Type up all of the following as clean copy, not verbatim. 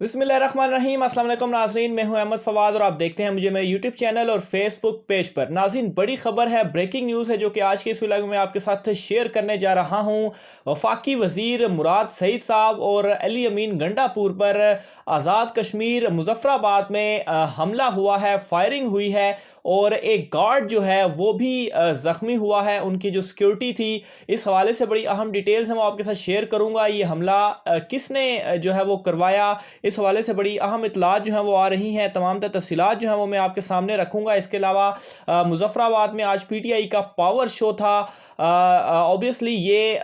बिस्मिल्लाहिर्रहमानिर्रहीम। अस्सलाम वालेकुम नाज़रीन, मैं हूं अहमद फवाद और आप देखते हैं मुझे मेरे यूट्यूब चैनल और फेसबुक पेज पर। नाज़रीन, बड़ी खबर है, ब्रेकिंग न्यूज़ है जो कि आज के इस व्लॉग में आपके साथ शेयर करने जा रहा हूं। वफाकी वज़ीर मुराद सईद साहब और अली अमीन गंडापुर पर आज़ाद कश्मीर मुज़फ़्फ़राबाद में हमला हुआ है, फायरिंग हुई है और एक गार्ड जो है वो भी ज़ख्मी हुआ है, उनकी जो सिक्योरिटी थी। इस हवाले से बड़ी अहम डिटेल्स हैं वो आपके साथ शेयर करूँगा। ये हमला किसने जो है वो करवाया, इस हवाले से बड़ी अहम इत्तलात जो हैं वो आ रही हैं। तमाम तर तफ़सीलात जो हैं वो मैं आपके सामने रखूँगा। इसके अलावा मुज़फ़्फ़राबाद में आज पीटीआई का पावर शो था। ऑब्वियसली ये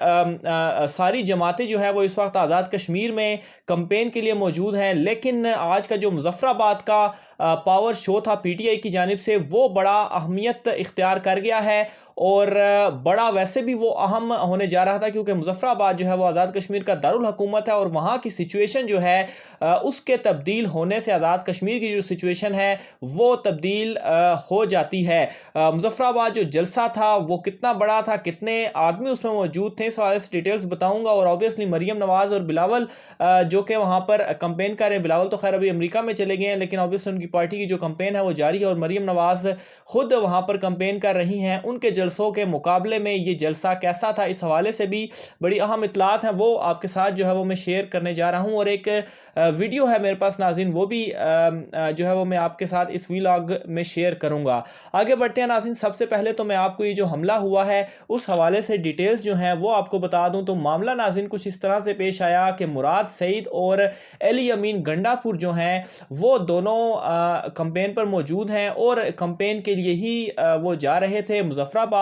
सारी जमातें जो है वो इस वक्त आज़ाद कश्मीर में कंपेन के लिए मौजूद हैं, लेकिन आज का जो मुज़फ़्फ़राबाद का पावर शो था पीटीआई की जानिब से, वो बड़ा अहमियत इख्तियार कर गया है और बड़ा वैसे भी वो अहम होने जा रहा था, क्योंकि मुज़फ़्फ़राबाद जो है वो आज़ाद कश्मीर का दारुल हुकूमत है और वहाँ की सिचुएशन जो है उसके तब्दील होने से आज़ाद कश्मीर की जो सिचुएशन है वो तब्दील हो जाती है। मुज़फ़्फ़राबाद जो जलसा था वो कितना बड़ा था, कितने आदमी उसमें मौजूद थे, इस हवाले से डिटेल्स बताऊँगा। और ऑब्वियसली मरीम नवाज़ और बिलावल जो कि वहाँ पर कंपेन कर रहे हैं। बिलावल तो खैर अभी अमेरिका में चले गए हैं, लेकिन ऑब्वियसली उनकी पार्टी की जो कंपेन है वो जारी है और मरीम नवाज़ खुद वहाँ पर कंपेन कर रही हैं। उनके जलसों के मुकाबले में ये जलसा कैसा था, इस हवाले से भी बड़ी अहम इत्तलात हैं, वो आपके साथ जो है वो मैं शेयर करने जा रहा हूँ। और एक वीडियो है मेरे पास नाज़रीन, वो भी जो है वो मैं आपके साथ इस व्लॉग में शेयर करूँगा। आगे बढ़ते हैं नाज़रीन। सबसे पहले तो मैं आपको ये जो हमला हुआ है उस हवाले से डिटेल्स जो हैं वो आपको बता दूं। तो मामला नाज़रीन कुछ इस तरह से पेश आया कि मुराद सईद और अली अमीन गंडापुर जो हैं वो दोनों कंपेन पर मौजूद हैं और कंपेन के लिए ही वो जा रहे थे मुज़फ़्फ़राबाद।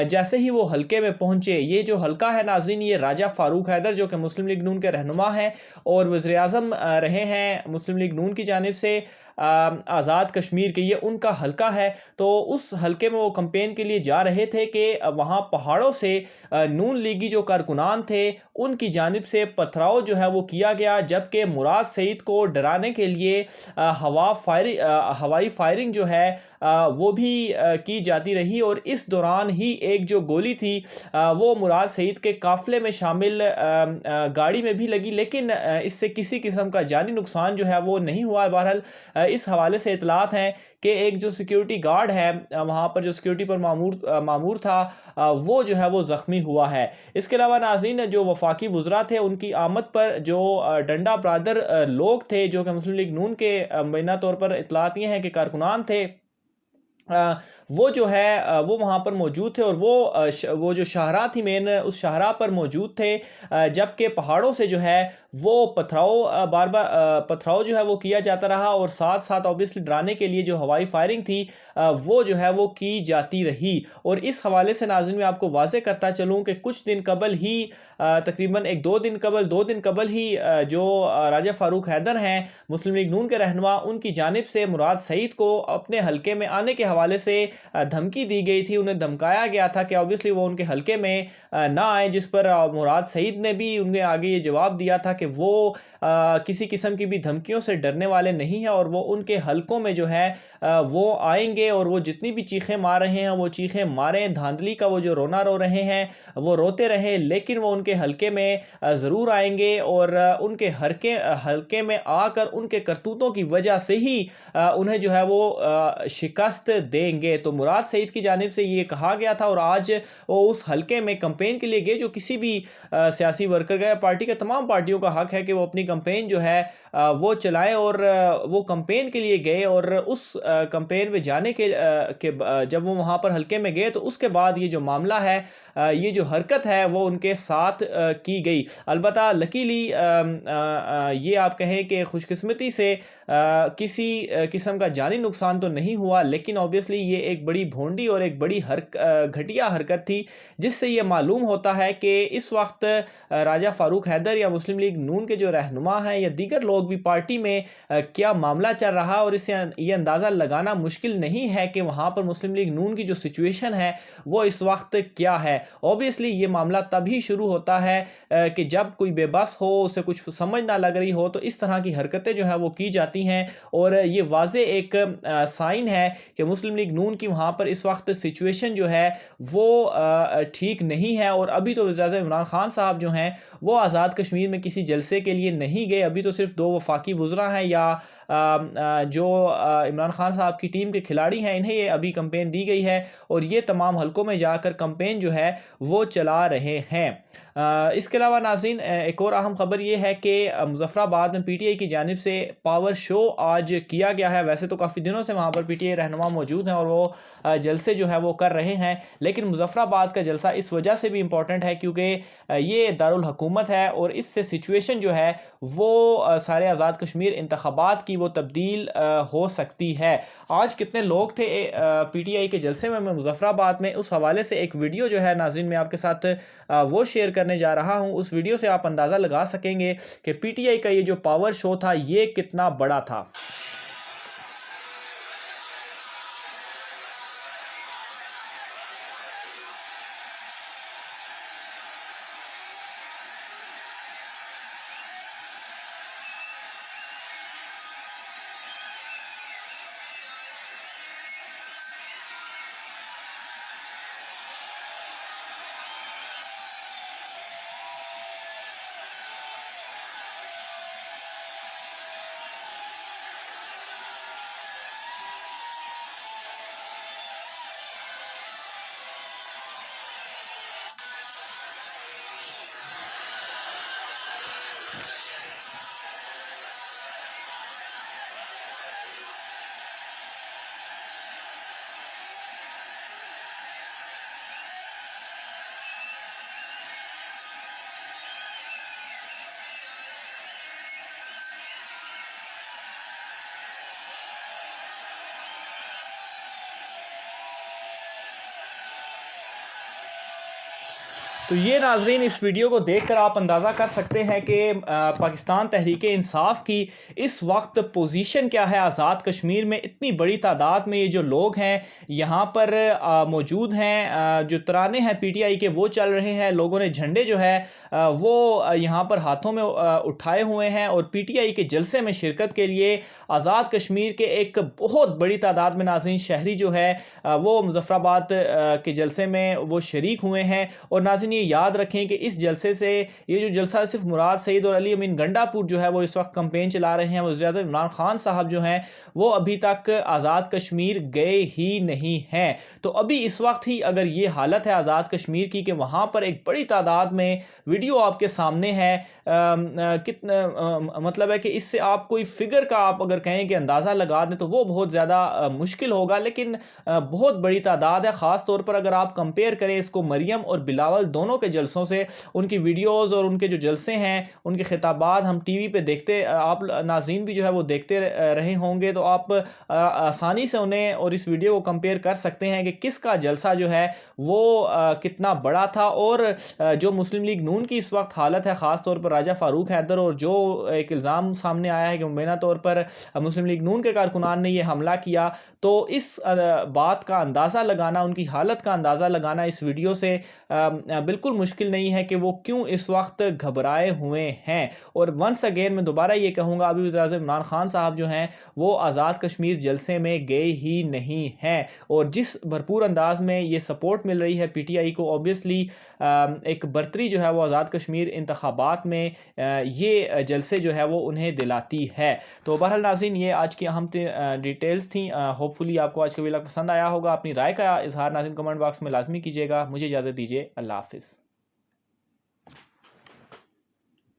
जैसे ही वो हलके में पहुंचे, ये जो हलका है नाज़रीन, ये राजा फ़ारूक हैदर जो कि मुस्लिम लीग नून के रहनुमा हैं और वज़ीर आज़म रहे हैं मुस्लिम लीग नून की जानिब से आज़ाद कश्मीर के, ये उनका हलका है। तो उस हलके में वो कंपेन के लिए जा रहे थे कि वहाँ पहाड़ों से नून लीगी जो कारकुनान थे उनकी जानिब से पथराव जो है वो किया गया, जबकि मुराद सईद को डराने के लिए हवाई फायरिंग जो है वो भी की जाती रही। और इस दौरान ही एक जो गोली थी वो मुराद सईद के काफ़िले में शामिल गाड़ी में भी लगी, लेकिन इससे किसी किस्म का जानी नुकसान जो है वो नहीं हुआ। बहरहाल इस हवाले से इतलात हैं कि एक जो सिक्योरिटी गार्ड है वहाँ पर जो सिक्योरिटी पर मामूर था वो जो है वो ज़ख्मी हुआ है। इसके अलावा नाज़रीन, जो वफाकी वज़रा थे उनकी आमद पर जो डंडा बरदर लोग थे जो कि मुस्लिम लीग नून के मुबैना तौर पर इतलात ये हैं कि कारकुनान थे, वो जो है वो वहाँ पर मौजूद थे और वो जो शाहरा थी मेन, उस शाहरा पर मौजूद थे। जबकि पहाड़ों से जो है वो बार बार पथराव जो है वो किया जाता रहा और साथ साथ ऑब्वियसली डराने के लिए जो हवाई फायरिंग थी वो जो है वो की जाती रही। और इस हवाले से नाज़रीन मैं आपको वाज़े करता चलूँ कि कुछ दिन कबल ही तकरीबन दो दिन कबल ही जो राजा फ़ारूक हैदर हैं मुस्लिम लीग नून के रहनुमा, उनकी जानिब से मुराद सईद को अपने हलके में आने के हवाले से धमकी दी गई थी। उन्हें धमकाया गया था कि ऑब्वियसली वो उनके हलके में ना आए, जिस पर मुराद सईद ने भी उनके आगे ये जवाब दिया था कि वो किसी किस्म की भी धमकियों से डरने वाले नहीं हैं और वो उनके हलकों में जो है वो आएंगे और वो जितनी भी चीखें मार रहे हैं वो चीखें मारें, धांधली का वो जो रोना रो रहे हैं वो रोते रहे, लेकिन वो उनके हलके में ज़रूर आएंगे और उनके हलके में आकर उनके करतूतों की वजह से ही उन्हें जो है वो शिकस्त देंगे। तो मुराद सईद की जानिब से ये कहा गया था और आज वो उस हलके में कंपेन के लिए गए। जो किसी भी सियासी वर्कर का, पार्टी के तमाम पार्टियों का हक है कि वो अपनी कंपेन जो है वो चलाएं और वो कंपेन के लिए गए और उस कंपेन में जाने जब वो वहाँ पर हलके में गए तो उसके बाद ये जो मामला है, ये जो हरकत है वो उनके साथ की गई। अलबत्ता लकीली ये आप कहें कि खुशकिस्मती से किसी किस्म का जानी नुकसान तो नहीं हुआ, लेकिन ऑब्वियसली ये एक बड़ी भोंडी और एक बड़ी घटिया हरकत थी, जिससे ये मालूम होता है कि इस वक्त राजा फ़ारूक हैदर या मुस्लिम लीग नून के जो रहनुमा हैं या दीगर लोग भी पार्टी में क्या मामला चल रहा है। और इससे ये अंदाज़ा लगाना मुश्किल नहीं है कि वहाँ पर मुस्लिम लीग नून की जो सिचुएशन है वो इस वक्त क्या है। ऑब्वियसली ये मामला तभी शुरू होता है कि जब कोई बेबस हो, उसे कुछ समझ ना लग रही हो, तो इस तरह की हरकतें जो है वो की जाती हैं। और ये वाज़े एक साइन है कि मुस्लिम लीग नून की वहाँ पर इस वक्त सिचुएशन जो है वो ठीक नहीं है। और अभी तो वज़ीर-ए-आज़म इमरान खान साहब जो हैं वो आज़ाद कश्मीर में किसी जलसे के लिए नहीं गए। अभी तो सिर्फ 2 वफाकी वुज़रा हैं या जो इमरान खान साहब की टीम के खिलाड़ी हैं, इन्हें ये अभी कैंपेन दी गई है और ये तमाम हलकों में जाकर कैंपेन जो है वो चला रहे हैं। इसके अलावा नाज़रीन, एक और अहम ख़बर ये है कि मुज़फ़्फ़राबाद में पीटीआई की जानिब से पावर शो आज किया गया है। वैसे तो काफ़ी दिनों से वहाँ पर पीटीआई रहनुमा मौजूद हैं और वो जलसे जो है वो कर रहे हैं, लेकिन मुज़फ़्फ़राबाद का जलसा इस वजह से भी इम्पोर्टेंट है क्योंकि ये दारुल हुकूमत है और इससे सिचुएशन जो है वो सारे आज़ाद कश्मीर इंतखाबात की वो तब्दील हो सकती है। आज कितने लोग थे पीटीआई के जलसे में मुज़फ़्फ़राबाद में, उस हवाले से एक वीडियो जो है नाज़रीन मैं आपके साथ वो शेयर करने जा रहा हूँ। उस वीडियो से आप अंदाज़ा लगा सकेंगे कि पीटीआई का ये जो पावर शो था ये कितना बड़ा था। तो ये नाजरीन, इस वीडियो को देखकर आप अंदाज़ा कर सकते हैं कि पाकिस्तान तहरीक-ए-इंसाफ की इस वक्त पोजीशन क्या है। आज़ाद कश्मीर में इतनी बड़ी तादाद में ये जो लोग हैं यहाँ पर मौजूद हैं, जो तराने हैं पीटीआई के वो चल रहे हैं। लोगों ने झंडे जो है वो यहाँ पर हाथों में उठाए हुए हैं और पीटीआई के जलसे में शिरकत के लिए आज़ाद कश्मीर के एक बहुत बड़ी तादाद में नाज़रीन शहरी जो है वो मुज़फ़्फ़राबाद के जलसे में वो शरीक हुए हैं। और नाज़रीन ये याद रखें कि इस जलसे से, ये जो जलसा सिर्फ मुराद सईद और अली अमीन गंडापुर जो है वो इस वक्त कैंपेन चला रहे हैं। वज़ीर-ए-आज़म इमरान खान साहब जो हैं वो अभी तक आज़ाद कश्मीर गए ही नहीं हैं। तो अभी इस वक्त ही अगर ये हालत है आज़ाद कश्मीर की कि वहाँ पर एक बड़ी तादाद में वीडियो आपके सामने है, कितना मतलब है कि इससे आप कोई फिगर का आप अगर कहें कि अंदाज़ा लगा दें तो वो बहुत ज़्यादा मुश्किल होगा, लेकिन बहुत बड़ी तादाद है। ख़ास तौर पर अगर आप कंपेयर करें इसको मरियम और बिलावल दोनों के जलसों से, उनकी वीडियोस और उनके जो जलसे हैं, उनके खिताबात हम टीवी पे देखते, आप नाज़रीन भी जो है वो देखते रहे होंगे, तो आप आसानी से उन्हें और इस वीडियो को कंपेयर कर सकते हैं कि किसका जलसा जो है वो कितना बड़ा था। और जो मुस्लिम लीग नून की इस वक्त हालत है, ख़ास तौर पर राजा फ़ारूक हैदर, और जो एक इल्ज़ाम सामने आया है कि मुबैना तौर पर मुस्लिम लीग नून के कारकुनान ने ये हमला किया, तो इस बात का अंदाज़ा लगाना, उनकी हालत का अंदाज़ा लगाना इस वीडियो से बिल्कुल मुश्किल नहीं है कि वो क्यों इस वक्त घबराए हुए हैं। और वंस अगेन मैं दोबारा ये कहूँगा, अभी वज़ीर-ए-आज़म इमरान खान साहब जो हैं वो आज़ाद कश्मीर जलसे में गए ही नहीं हैं। और जिस भरपूर अंदाज में ये सपोर्ट मिल रही है पीटीआई को, ऑब्वियसली एक बर्तरी जो है वो आज़ाद कश्मीर इंतखाबात में ये जलसे जो है वो उन्हें दिलाती है। तो बहरहाल नाज़रीन, ये आज की अहम डिटेल्स थी। होपफुली आपको आज का वीडियो पसंद आया होगा। अपनी राय का इज़हार नाज़रीन कमेंट बॉक्स में लाजमी कीजिएगा। मुझे इजाज़त दीजिए। अल्लाह हाफ़िज़।